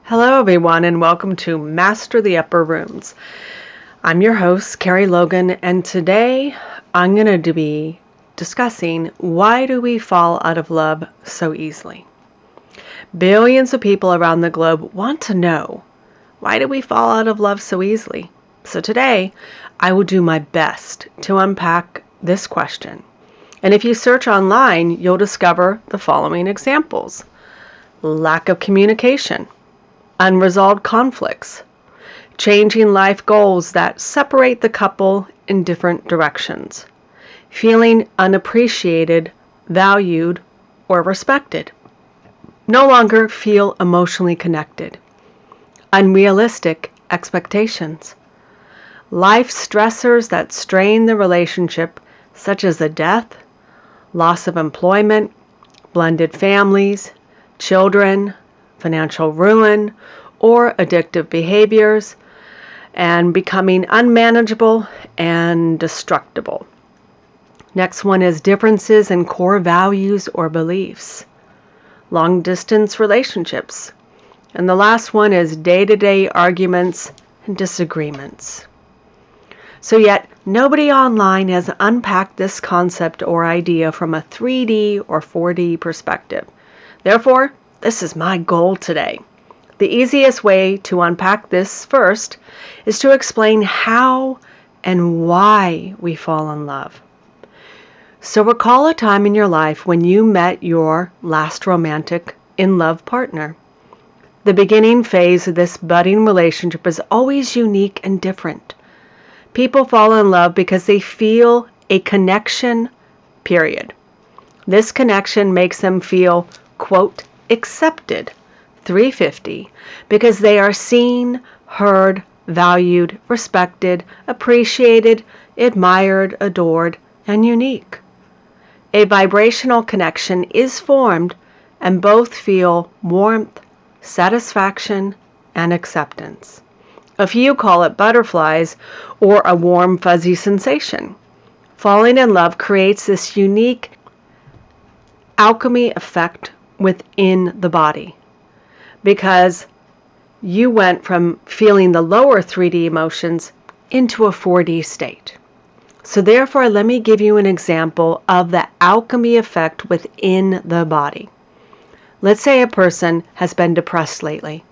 Hello everyone and welcome to Master the Upper Rooms. I'm your host, Kerie Logan, and today I'm going to be discussing why do we fall out of love so easily. Billions of people around the globe want to know, why do we fall out of love so easily? So today I will do my best to unpack this question. And if you search online, you'll discover the following examples. Lack of communication. Unresolved conflicts, changing life goals that separate the couple in different directions, feeling unappreciated, valued, or respected, no longer feel emotionally connected, unrealistic expectations, life stressors that strain the relationship, such as a death, loss of employment, blended families, children, financial ruin, or addictive behaviors, and becoming unmanageable and destructible. Next one is differences in core values or beliefs, long-distance relationships, and the last one is day-to-day arguments and disagreements. So yet, nobody online has unpacked this concept or idea from a 3D or 4D perspective. Therefore, this is my goal today. The easiest way to unpack this first is to explain how and why we fall in love. So recall a time in your life when you met your last romantic in-love partner. The beginning phase of this budding relationship is always unique and different. People fall in love because they feel a connection, period. This connection makes them feel, quote, accepted, 350, because they are seen, heard, valued, respected, appreciated, admired, adored, and unique. A vibrational connection is formed and both feel warmth, satisfaction, and acceptance. A few call it butterflies or a warm, fuzzy sensation. Falling in love creates this unique alchemy effect within the body, because you went from feeling the lower 3D emotions into a 4D state. So therefore, let me give you an example of the alchemy effect within the body. Let's say a person has been depressed lately.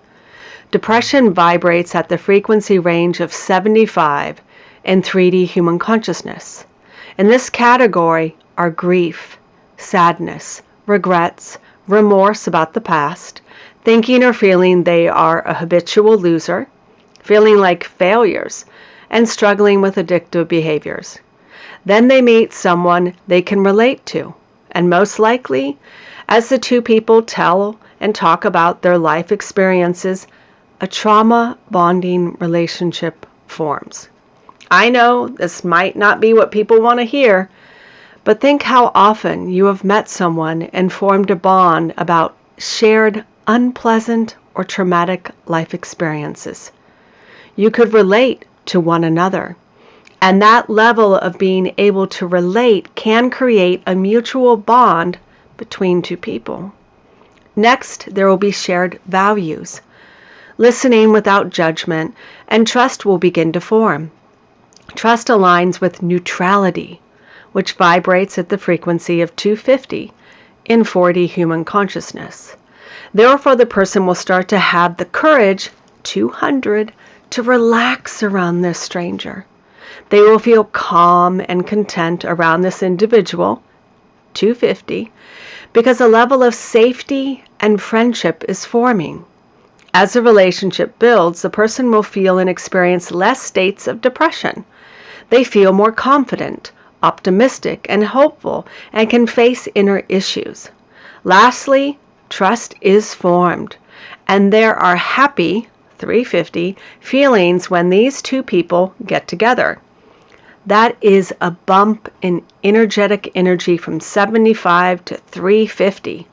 Depression vibrates at the frequency range of 75 in 3D human consciousness. In this category are grief, sadness, regrets, remorse about the past, thinking or feeling they are a habitual loser, feeling like failures, and struggling with addictive behaviors. Then they meet someone they can relate to, and most likely, as the two people tell and talk about their life experiences, a trauma bonding relationship forms. I know this might not be what people want to hear, but think how often you have met someone and formed a bond about shared unpleasant or traumatic life experiences. You could relate to one another, and that level of being able to relate can create a mutual bond between two people. Next, there will be shared values, listening without judgment, and trust will begin to form. Trust aligns with neutrality, which vibrates at the frequency of 250 in 4D human consciousness. Therefore, the person will start to have the courage, 200, to relax around this stranger. They will feel calm and content around this individual, 250, because a level of safety and friendship is forming. As the relationship builds, the person will feel and experience less states of depression. They feel more confident, optimistic, and hopeful, and can face inner issues. Lastly, trust is formed, and there are happy, 350, feelings when these two people get together. That is a bump in energetic energy from 75 to 350.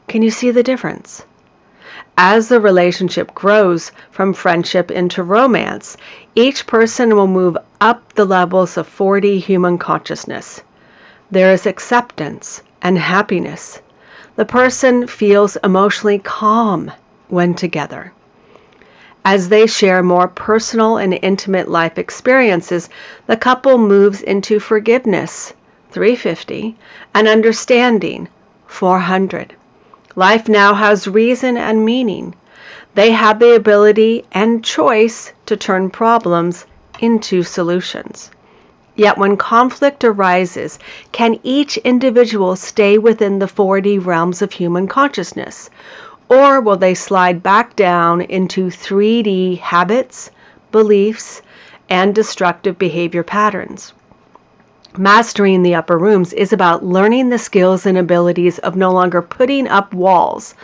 Can you see the difference? As the relationship grows from friendship into romance, each person will move up the levels of 4D human consciousness. There is acceptance and happiness. The person feels emotionally calm when together. As they share more personal and intimate life experiences, the couple moves into forgiveness, 350, and understanding, 400. Life now has reason and meaning. They have the ability and choice to turn problems into solutions. Yet when conflict arises, can each individual stay within the 4D realms of human consciousness? Or will they slide back down into 3D habits, beliefs, and destructive behavior patterns? Mastering the upper rooms is about learning the skills and abilities of no longer putting up walls,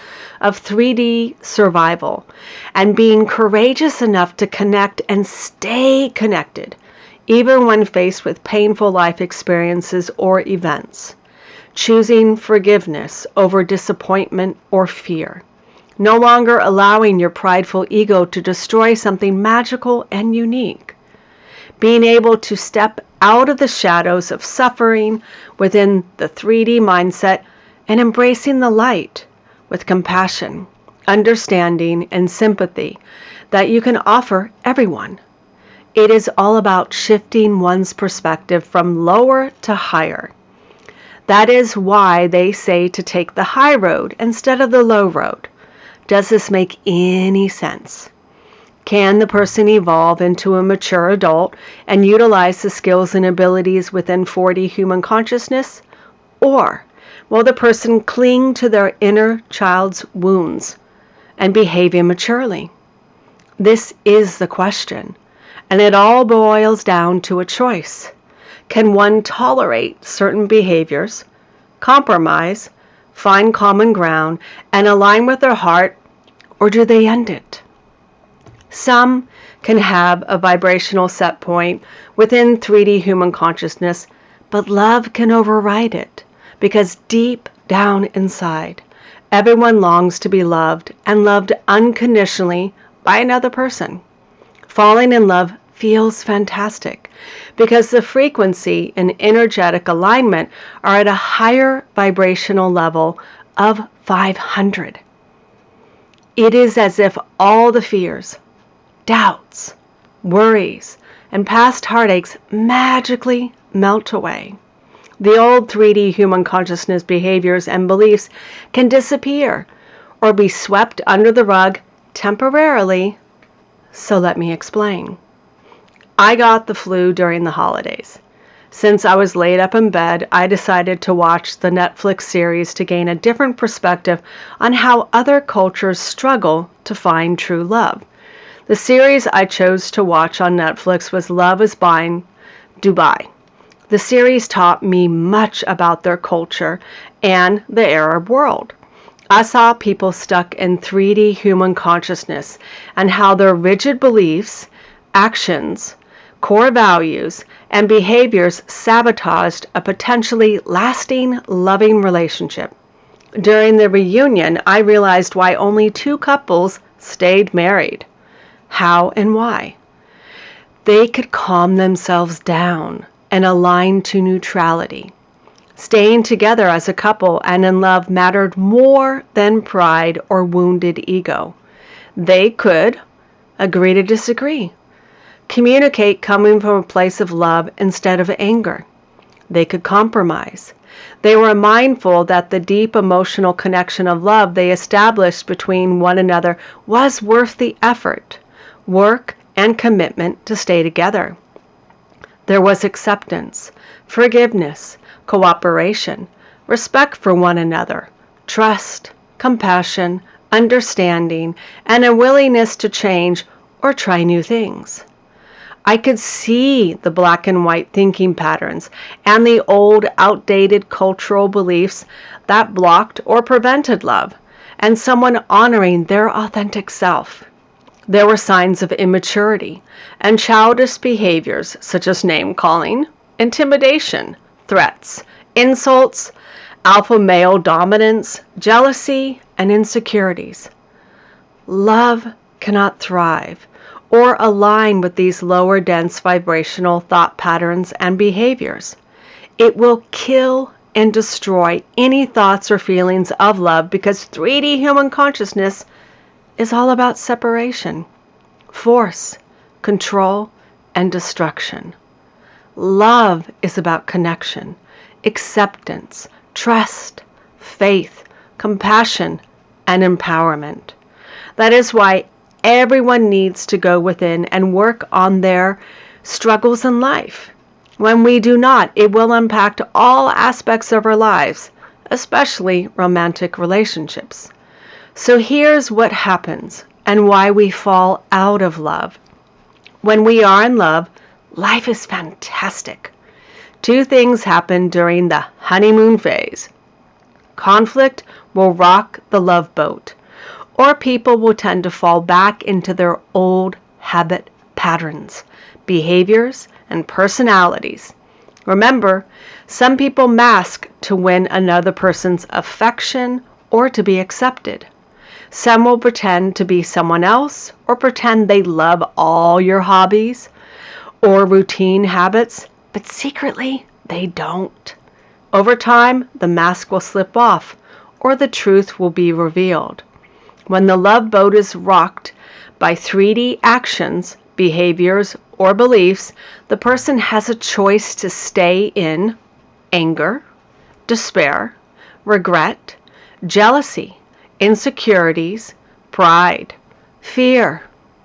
of 3D survival, and being courageous enough to connect and stay connected, even when faced with painful life experiences or events. Choosing forgiveness over disappointment or fear. No longer allowing your prideful ego to destroy something magical and unique. Being able to step out of the shadows of suffering within the 3D mindset and embracing the light with compassion, understanding, and sympathy that you can offer everyone. It is all about shifting one's perspective from lower to higher. That is why they say to take the high road instead of the low road. Does this make any sense? Can the person evolve into a mature adult and utilize the skills and abilities within 4D human consciousness? Or will the person cling to their inner child's wounds and behave immaturely? This is the question, and it all boils down to a choice. Can one tolerate certain behaviors, compromise, find common ground, and align with their heart, or do they end it? Some can have a vibrational set point within 3D human consciousness, but love can override it, because deep down inside, everyone longs to be loved and loved unconditionally by another person. Falling in love feels fantastic because the frequency and energetic alignment are at a higher vibrational level of 500. It is as if all the fears, doubts, worries, and past heartaches magically melt away. The old 3D human consciousness behaviors and beliefs can disappear or be swept under the rug temporarily. So let me explain. I got the flu during the holidays. Since I was laid up in bed, I decided to watch the Netflix series to gain a different perspective on how other cultures struggle to find true love. The series I chose to watch on Netflix was Love is Blind, Dubai. The series taught me much about their culture and the Arab world. I saw people stuck in 3D human consciousness and how their rigid beliefs, actions, core values, and behaviors sabotaged a potentially lasting, loving relationship. During the reunion, I realized why only 2 couples stayed married. How and why? They could calm themselves down and align to neutrality. Staying together as a couple and in love mattered more than pride or wounded ego. They could agree to disagree, communicate coming from a place of love instead of anger. They could compromise. They were mindful that the deep emotional connection of love they established between one another was worth the effort, work, and commitment to stay together. There was acceptance, forgiveness, cooperation, respect for one another, trust, compassion, understanding, and a willingness to change or try new things. I could see the black and white thinking patterns and the old, outdated cultural beliefs that blocked or prevented love, and someone honoring their authentic self. There were signs of immaturity and childish behaviors such as name-calling, intimidation, threats, insults, alpha male dominance, jealousy, and insecurities. Love cannot thrive or align with these lower dense vibrational thought patterns and behaviors. It will kill and destroy any thoughts or feelings of love because 3D human consciousness is all about separation. force, control, and destruction. Love is about connection, acceptance, trust, faith, compassion, and empowerment. That is why everyone needs to go within and work on their struggles in life. When we do not, it will impact all aspects of our lives, especially romantic relationships. So here's what happens and why we fall out of love. When we are in love, life is fantastic. Two things happen during the honeymoon phase. Conflict will rock the love boat, or people will tend to fall back into their old habit patterns, behaviors, and personalities. Remember, some people mask to win another person's affection or to be accepted. Some will pretend to be someone else or pretend they love all your hobbies or routine habits, but secretly they don't. Over time, the mask will slip off or the truth will be revealed. When the love boat is rocked by 3D actions, behaviors, or beliefs, the person has a choice to stay in anger, despair, regret, jealousy, insecurities, pride, fear,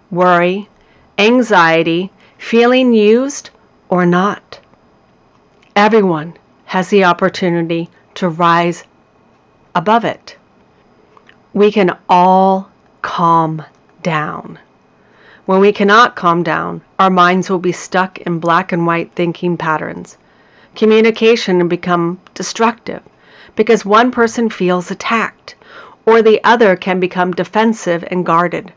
worry, anxiety, feeling used or not. Everyone has the opportunity to rise above it. We can all calm down. When we cannot calm down, our minds will be stuck in black and white thinking patterns. Communication will become destructive because one person feels attacked, or the other can become defensive and guarded.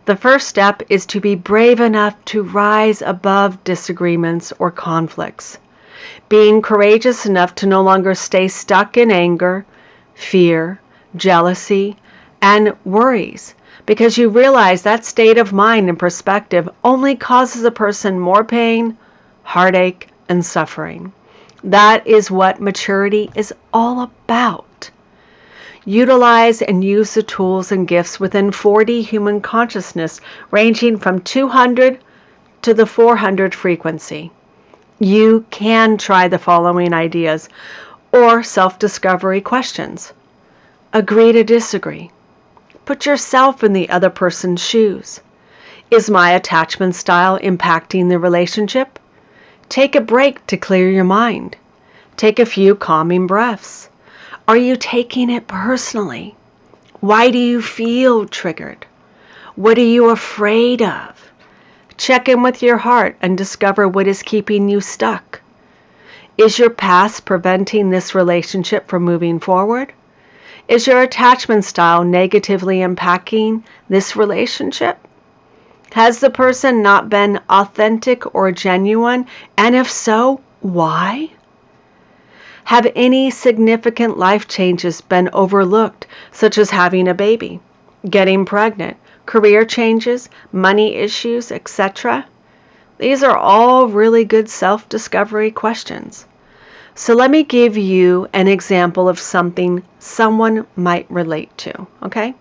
The first step is to be brave enough to rise above disagreements or conflicts. Being courageous enough to no longer stay stuck in anger, fear, jealousy, and worries, because you realize that state of mind and perspective only causes a person more pain, heartache, and suffering. That is what maturity is all about. Utilize and use the tools and gifts within 4D human consciousness, ranging from 200 to the 400 frequency. You can try the following ideas or self-discovery questions. Agree to disagree. Put yourself in the other person's shoes. Is my attachment style impacting the relationship? Take a break to clear your mind. Take a few calming breaths. Are you taking it personally? Why do you feel triggered? What are you afraid of? Check in with your heart and discover what is keeping you stuck. Is your past preventing this relationship from moving forward? Is your attachment style negatively impacting this relationship? Has the person not been authentic or genuine? And if so, why? Have any significant life changes been overlooked, such as having a baby, getting pregnant, career changes, money issues, etc.? These are all really good self-discovery questions. So let me give you an example of something someone might relate to, okay?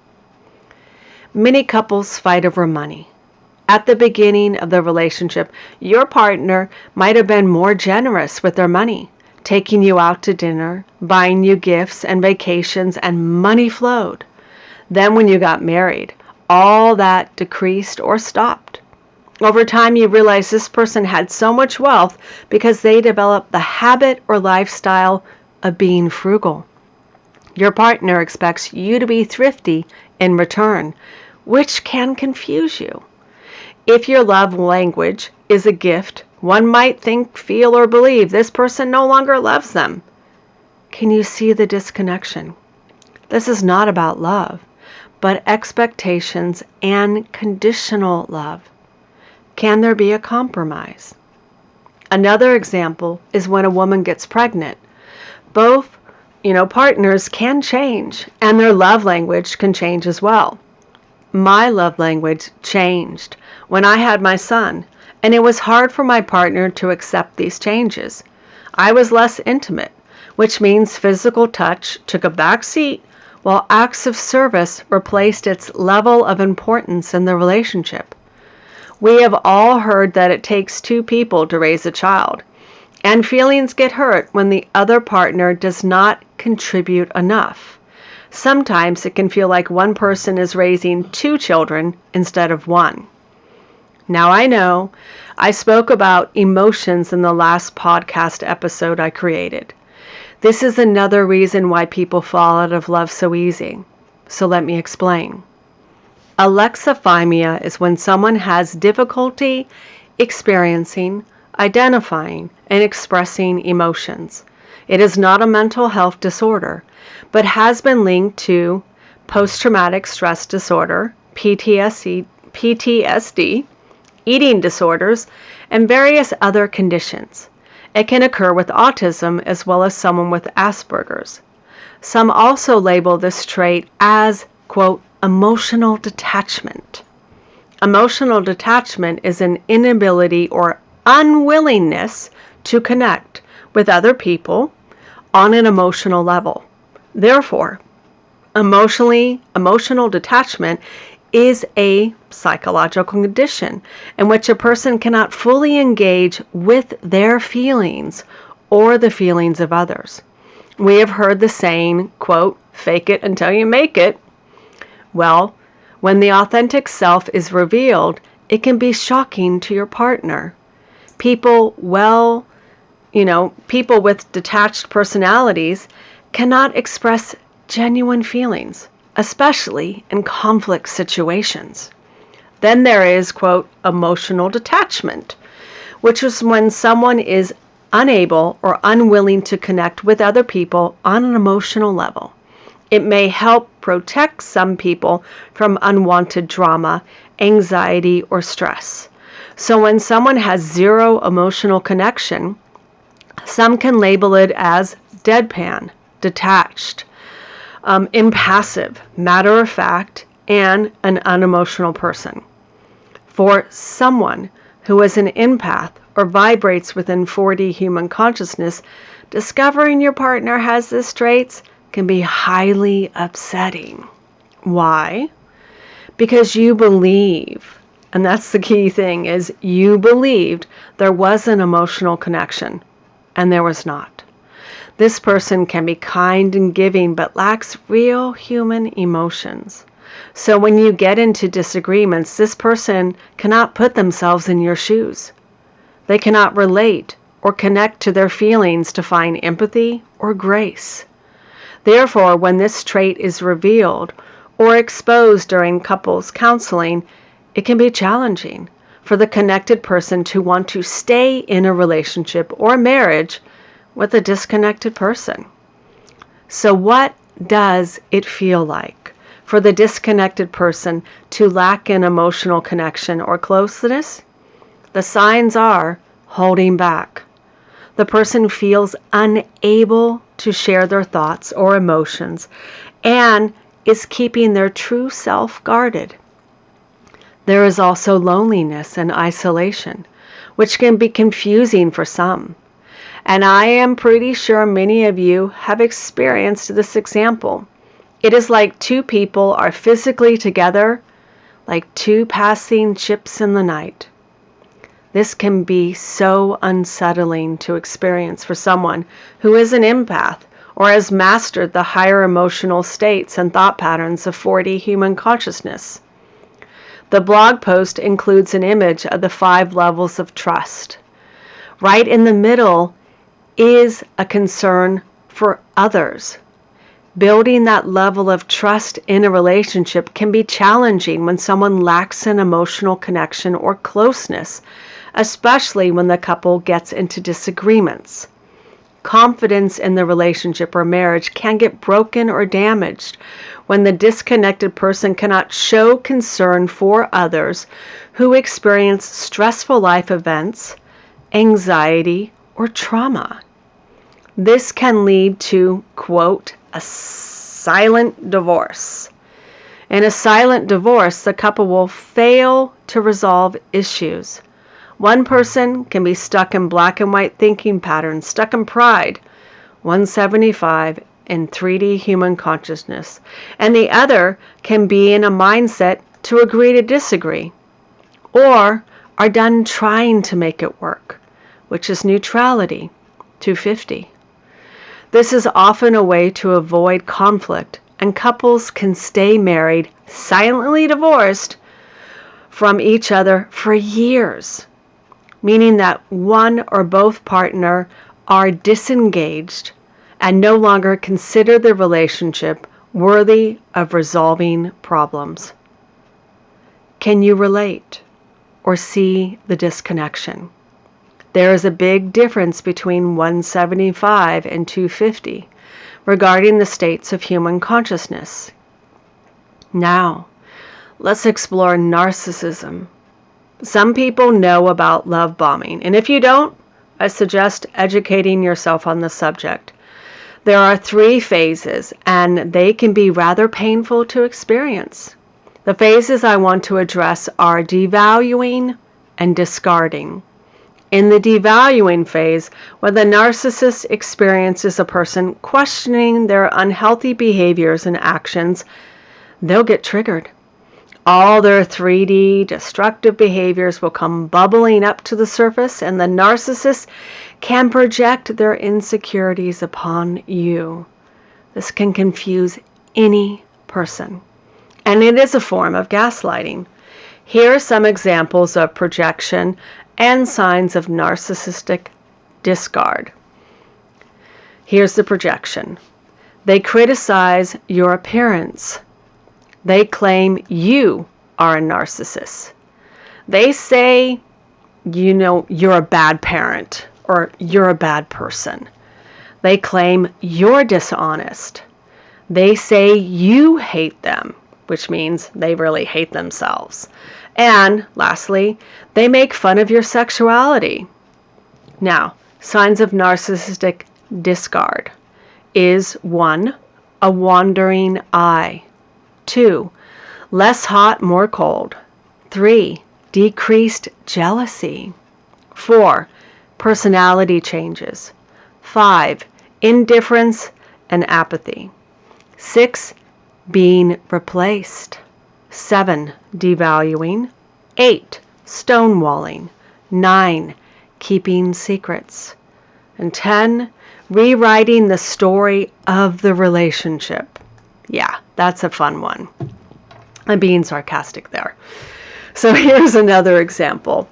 Many couples fight over money. At the beginning of the relationship, your partner might have been more generous with their money, taking you out to dinner, buying you gifts and vacations, and money flowed. Then when you got married, all that decreased or stopped. Over time, you realize this person had so much wealth because they developed the habit or lifestyle of being frugal. Your partner expects you to be thrifty in return, which can confuse you. If your love language is a gift, one might think, feel, or believe this person no longer loves them. Can you see the disconnection? This is not about love, but expectations and conditional love. Can there be a compromise? Another example is when a woman gets pregnant. Both, partners can change, and their love language can change as well. My love language changed when I had my son, and it was hard for my partner to accept these changes. I was less intimate, which means physical touch took a back seat while acts of service replaced its level of importance in the relationship. We have all heard that it takes two people to raise a child, and feelings get hurt when the other partner does not contribute enough. Sometimes it can feel like one person is raising two children instead of one. Now I know I spoke about emotions in the last podcast episode I created. This is another reason why people fall out of love so easy. So let me explain. Alexithymia is when someone has difficulty experiencing, identifying, and expressing emotions. It is not a mental health disorder, but has been linked to post-traumatic stress disorder, PTSD, eating disorders, and various other conditions. It can occur with autism as well as someone with Asperger's. Some also label this trait as, quote, emotional detachment. Emotional detachment is an inability or unwillingness to connect with other people on an emotional level. Therefore, emotional detachment is a psychological condition in which a person cannot fully engage with their feelings or the feelings of others. We have heard the saying, quote, fake it until you make it. Well, when the authentic self is revealed, it can be shocking to your partner. People with detached personalities cannot express genuine feelings, especially in conflict situations. Then there is, quote, emotional detachment, which is when someone is unable or unwilling to connect with other people on an emotional level. It may help protect some people from unwanted drama, anxiety, or stress. So when someone has zero emotional connection, some can label it as deadpan, detached, impassive, matter-of-fact, and an unemotional person. For someone who is an empath or vibrates within 4D human consciousness, discovering your partner has these traits can be highly upsetting. Why? Because you believe, and that's the key thing, is you believed there was an emotional connection, and there was not. This person can be kind and giving, but lacks real human emotions. So when you get into disagreements, this person cannot put themselves in your shoes. They cannot relate or connect to their feelings to find empathy or grace. Therefore, when this trait is revealed or exposed during couples counseling, it can be challenging for the connected person to want to stay in a relationship or marriage with a disconnected person. So what does it feel like for the disconnected person to lack an emotional connection or closeness? The signs are holding back. The person feels unable to share their thoughts or emotions and is keeping their true self guarded. There is also loneliness and isolation, which can be confusing for some. And I am pretty sure many of you have experienced this example. It is like two people are physically together, like two passing ships in the night. This can be so unsettling to experience for someone who is an empath or has mastered the higher emotional states and thought patterns of 4D human consciousness. The blog post includes an image of the 5 levels of trust. Right in the middle is a concern for others. Building that level of trust in a relationship can be challenging when someone lacks an emotional connection or closeness, especially when the couple gets into disagreements. Confidence in the relationship or marriage can get broken or damaged when the disconnected person cannot show concern for others who experience stressful life events, anxiety, or trauma. This can lead to, quote, a silent divorce. In a silent divorce, the couple will fail to resolve issues. One person can be stuck in black and white thinking patterns, stuck in pride, 175 in 3D human consciousness, and the other can be in a mindset to agree to disagree. Or are done trying to make it work, which is neutrality, 250. This is often a way to avoid conflict, and couples can stay married, silently divorced from each other for years, meaning that one or both partner are disengaged and no longer consider the relationship worthy of resolving problems. Can you relate or see the disconnection? There is a big difference between 175 and 250 regarding the states of human consciousness. Now, let's explore narcissism. Some people know about love bombing, and if you don't, I suggest educating yourself on the subject. There are 3 phases, and they can be rather painful to experience. The phases I want to address are devaluing and discarding. In the devaluing phase, when the narcissist experiences a person questioning their unhealthy behaviors and actions, they'll get triggered. All their 3D destructive behaviors will come bubbling up to the surface, and the narcissist can project their insecurities upon you. This can confuse any person, and it is a form of gaslighting. Here are some examples of projection and signs of narcissistic discard. Here's the projection. They criticize your appearance. They claim you are a narcissist. They say, you're a bad parent or you're a bad person. They claim you're dishonest. They say you hate them, which means they really hate themselves. And lastly, they make fun of your sexuality. Now, signs of narcissistic discard is 1, a wandering eye. 2, less hot, more cold. 3, decreased jealousy. 4, personality changes. 5, indifference and apathy. 6, being replaced. 7, devaluing. 8, stonewalling. 9, keeping secrets. And 10, rewriting the story of the relationship. Yeah, that's a fun one. I'm being sarcastic there. So here's another example.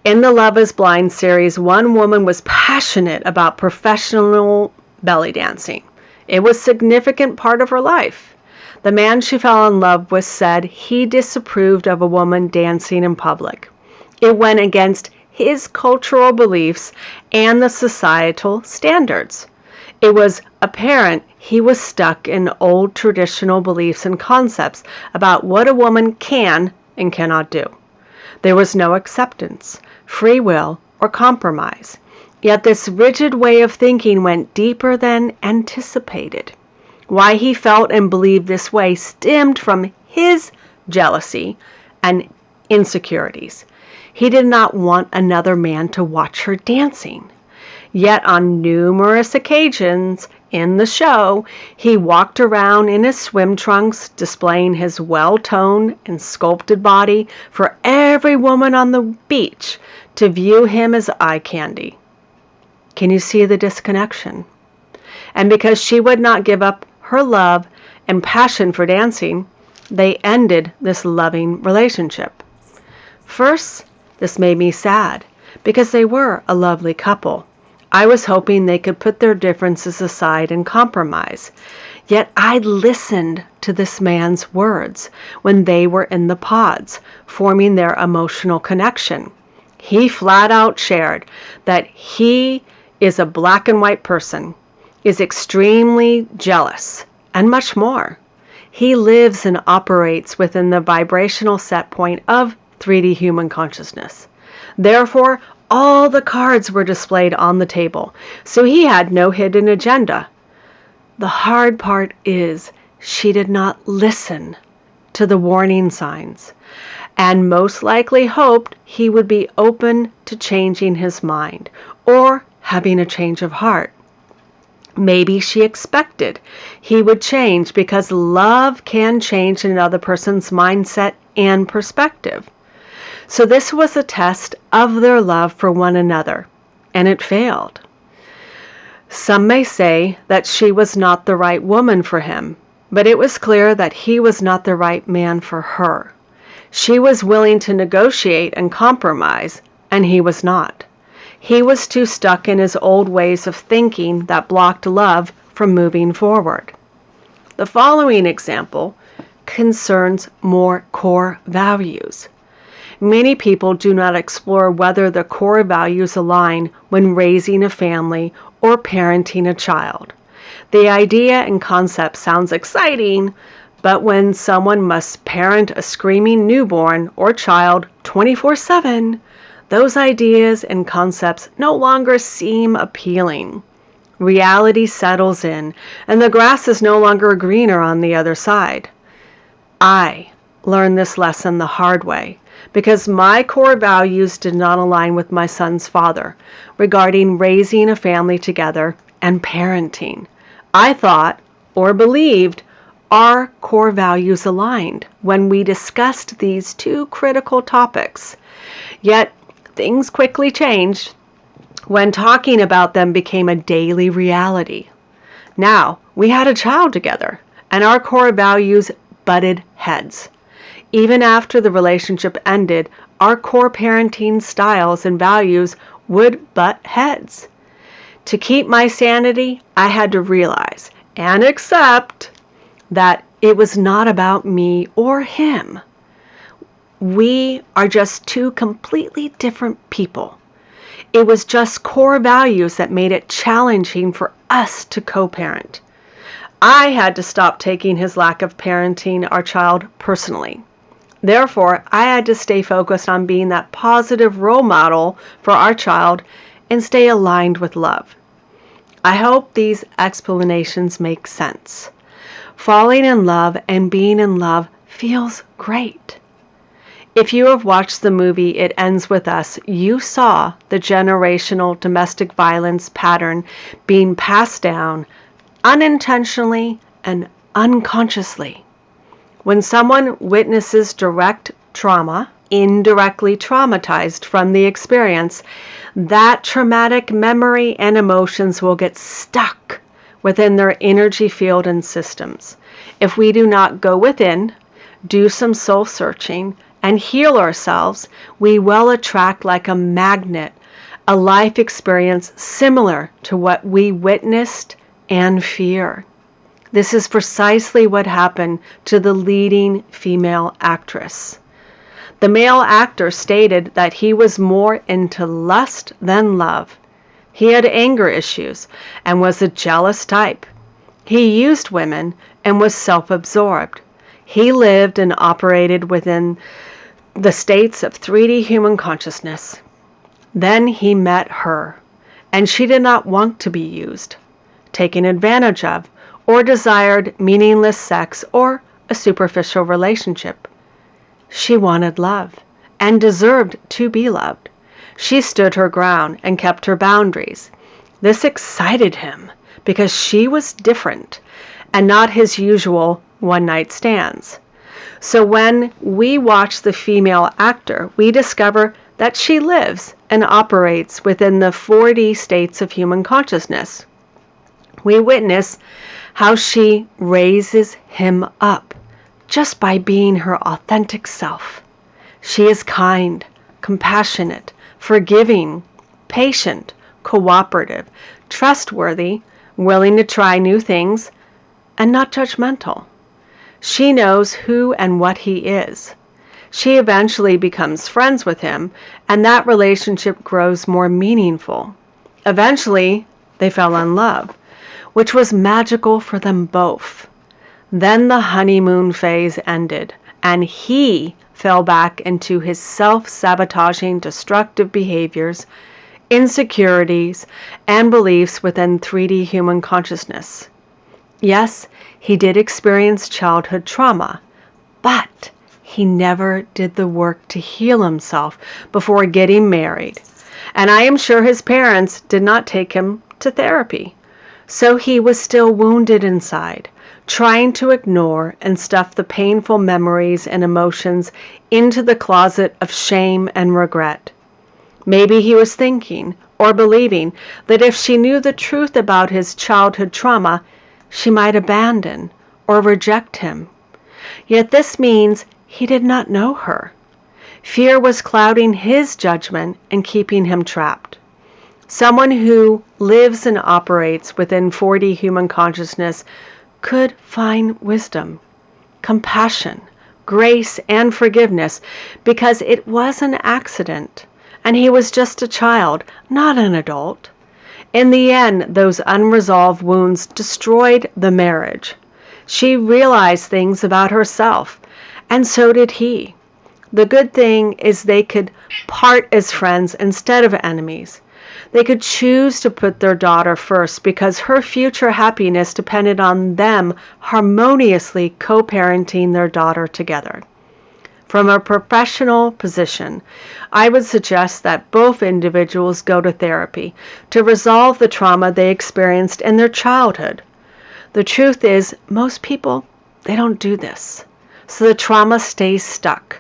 In the Love is Blind series, one woman was passionate about professional belly dancing. It was a significant part of her life. The man she fell in love with said he disapproved of a woman dancing in public. It went against his cultural beliefs and the societal standards. It was apparent he was stuck in old traditional beliefs and concepts about what a woman can and cannot do. There was no acceptance, free will, or compromise. Yet this rigid way of thinking went deeper than anticipated. Why he felt and believed this way stemmed from his jealousy and insecurities. He did not want another man to watch her dancing. Yet on numerous occasions in the show, he walked around in his swim trunks, displaying his well-toned and sculpted body for every woman on the beach to view him as eye candy. Can you see the disconnection? And because she would not give up her love and passion for dancing, they ended this loving relationship. First, this made me sad because they were a lovely couple. I was hoping they could put their differences aside and compromise. Yet I listened to this man's words when they were in the pods, forming their emotional connection. He flat out shared that he is a black and white person, is extremely jealous, and much more. He lives and operates within the vibrational set point of 3D human consciousness. Therefore, all the cards were displayed on the table, so he had no hidden agenda. The hard part is she did not listen to the warning signs, and most likely hoped he would be open to changing his mind or having a change of heart. Maybe she expected he would change because love can change another person's mindset and perspective. So this was a test of their love for one another, and it failed. Some may say that she was not the right woman for him, but it was clear that he was not the right man for her. She was willing to negotiate and compromise, and he was not. He was too stuck in his old ways of thinking that blocked love from moving forward. The following example concerns more core values. Many people do not explore whether the core values align when raising a family or parenting a child. The idea and concept sounds exciting, but when someone must parent a screaming newborn or child 24/7, those ideas and concepts no longer seem appealing. Reality settles in, and the grass is no longer greener on the other side. I learned this lesson the hard way because my core values did not align with my son's father regarding raising a family together and parenting. I thought or believed our core values aligned when we discussed these two critical topics. Yet things quickly changed when talking about them became a daily reality. Now we had a child together, and our core values butted heads. Even after the relationship ended, our core parenting styles and values would butt heads. To keep my sanity, I had to realize and accept that it was not about me or him. We are just two completely different people. It was just core values that made it challenging for us to co-parent. I had to stop taking his lack of parenting our child personally. Therefore, I had to stay focused on being that positive role model for our child and stay aligned with love. I hope these explanations make sense. Falling in love and being in love feels great. If you have watched the movie It Ends With Us, you saw the generational domestic violence pattern being passed down unintentionally and unconsciously. When someone witnesses direct trauma, indirectly traumatized from the experience, that traumatic memory and emotions will get stuck within their energy field and systems. If we do not go within, do some soul searching, and heal ourselves, we will attract like a magnet a life experience similar to what we witnessed and fear. This is precisely what happened to the leading female actress. The male actor stated that he was more into lust than love. He had anger issues and was a jealous type. He used women and was self-absorbed. He lived and operated within the states of 3D human consciousness. Then he met her, and she did not want to be used, taken advantage of, or desired meaningless sex or a superficial relationship. She wanted love and deserved to be loved. She stood her ground and kept her boundaries. This excited him because she was different and not his usual one-night stands. So when we watch the female actor, we discover that she lives and operates within the 4D states of human consciousness. We witness how she raises him up just by being her authentic self. She is kind, compassionate, forgiving, patient, cooperative, trustworthy, willing to try new things, and not judgmental. She knows who and what he is. She eventually becomes friends with him, and that relationship grows more meaningful. Eventually, they fell in love, which was magical for them both. Then the honeymoon phase ended, and he fell back into his self-sabotaging, destructive behaviors, insecurities, and beliefs within 3D human consciousness. Yes, he did experience childhood trauma, but he never did the work to heal himself before getting married. And I am sure his parents did not take him to therapy. So he was still wounded inside, trying to ignore and stuff the painful memories and emotions into the closet of shame and regret. Maybe he was thinking or believing that if she knew the truth about his childhood trauma, she might abandon or reject him. Yet this means he did not know her. Fear was clouding his judgment and keeping him trapped. Someone who lives and operates within 4D human consciousness could find wisdom, compassion, grace, and forgiveness because it was an accident and he was just a child, not an adult. In the end, those unresolved wounds destroyed the marriage. She realized things about herself, and so did he. The good thing is they could part as friends instead of enemies. They could choose to put their daughter first because her future happiness depended on them harmoniously co-parenting their daughter together. From a professional position, I would suggest that both individuals go to therapy to resolve the trauma they experienced in their childhood. The truth is, most people, they don't do this. So the trauma stays stuck.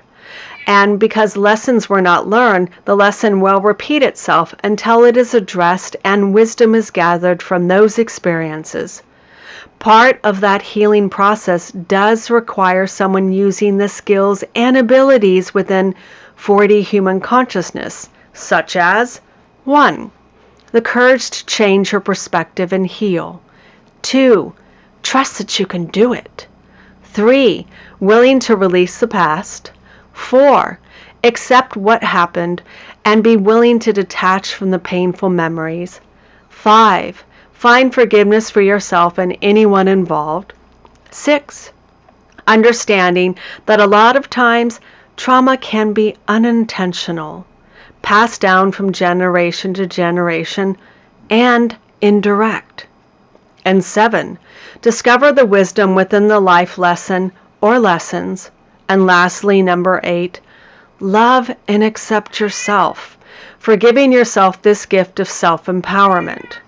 And because lessons were not learned, the lesson will repeat itself until it is addressed and wisdom is gathered from those experiences. Part of that healing process does require someone using the skills and abilities within 4D human consciousness, such as 1. The courage to change your perspective and heal. 2. Trust that you can do it. 3. Willing to release the past. 4. Accept what happened and be willing to detach from the painful memories. 5. Find forgiveness for yourself and anyone involved. 6. Understanding that a lot of times trauma can be unintentional, passed down from generation to generation, and indirect. And 7. Discover the wisdom within the life lesson or lessons. And lastly, number 8, love and accept yourself, for giving yourself this gift of self-empowerment.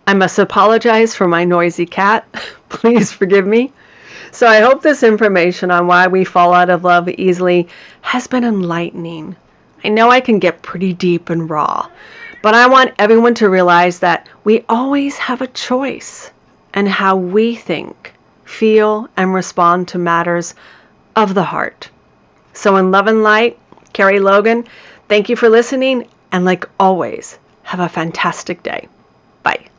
I must apologize for my noisy cat. Please forgive me. So I hope this information on why we fall out of love easily has been enlightening. I know I can get pretty deep and raw, but I want everyone to realize that we always have a choice in how we think, feel, and respond to matters of the heart. So in love and light, Kerie Logan, thank you for listening, and like always, have a fantastic day. Bye.